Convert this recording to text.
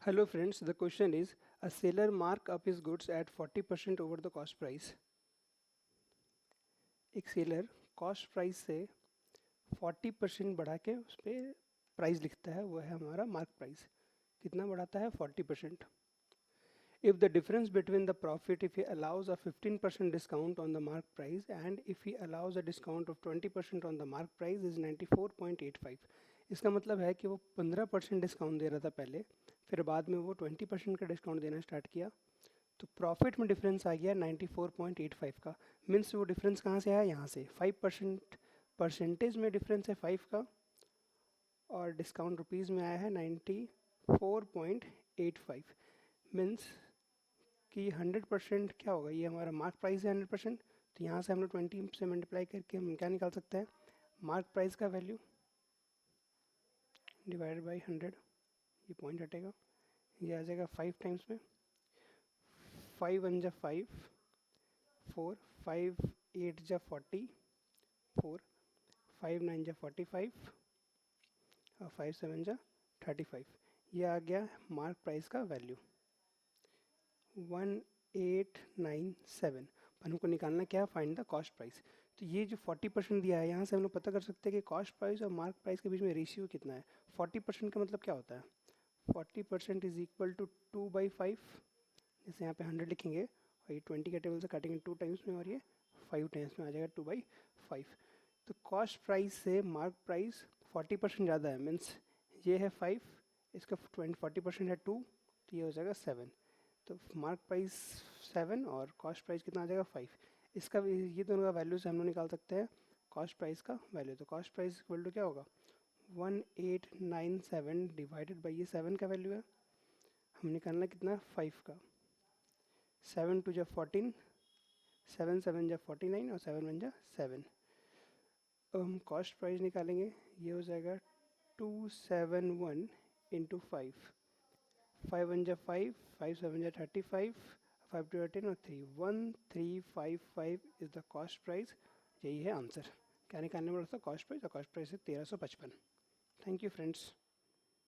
Hello friends, the question is a seller mark up his goods at 40% over the cost price. एक seller cost price से 40% बढ़ा के उस पर price लिखता है, वो है हमारा मार्क प्राइस. कितना बढ़ाता है? 40%. If the difference between the profit, if he allows a 15% discount on the mark price and if he allows a discount of 20% on the mark price is 94.85. इसका मतलब है कि वो 15% डिस्काउंट दे रहा था पहले, फिर बाद में वो 20% का डिस्काउंट देना स्टार्ट किया, तो प्रॉफिट में डिफरेंस आ गया 94.85 का. मीन्स वो डिफरेंस कहाँ से आया? यहाँ से 5% परसेंटेज में डिफरेंस है 5 का, और डिस्काउंट रुपीज़ में आया है 94.85. मीन्स कि 100% क्या होगा, ये हमारा मार्क प्राइस है 100%, तो यहाँ से हम लोग 20 से मल्टीप्लाई करके हम क्या निकाल सकते हैं? मार्क प्राइस का वैल्यू डिवाइडेड बाई 100. ये पॉइंट हटेगा, ये आ जाएगा 5 टाइम्स में. 5 1 जा 5, 4, 5 8 जा 40, 4, 5 9 जा 45 और 5 7 जा 35. ये आ गया मार्क प्राइस का वैल्यू 1897. हमको निकालना क्या है? Find the cost price. तो ये जो 40% दिया है, यहाँ से हम लोग पता कर सकते हैं कि कॉस्ट प्राइस और मार्क प्राइस के बीच में रेशियो कितना है. 40% का मतलब क्या होता है? 40% इज इक्वल टू 2/5. जैसे यहाँ पे 100 लिखेंगे और ये 20 के टेबल से काटेंगे 2 टाइम्स में और ये 5 टाइम्स में आ जाएगा 2/5. तो कॉस्ट प्राइस से मार्क प्राइस 40% ज़्यादा है. मीन्स ये है 5, इसका 40% है 2, तो ये हो जाएगा 7. तो मार्क प्राइस 7 और कॉस्ट प्राइस कितना आ जाएगा? 5. इसका ये दोनों का वैल्यू से हम लोग निकाल सकते हैं कॉस्ट प्राइस का वैल्यू. तो कॉस्ट प्राइस इक्वल टू क्या होगा? 1897 डिवाइडेड बाई ये 7 का वैल्यू है, हम निकालना कितना? 5 का. 7 2 जा 14, 7 7 जा 49 और 7 1 जा 7. अब हम कॉस्ट प्राइस निकालेंगे, ये हो जाएगा 271 इंटू 5. 5 1 जा 5, 5 7 जा 35, 5 2 10 और 3, 1355 इज द कॉस्ट प्राइस. यही है आंसर. क्या निकालने वाला था? कॉस्ट प्राइस, और कॉस्ट प्राइस है 1355. Thank you friends.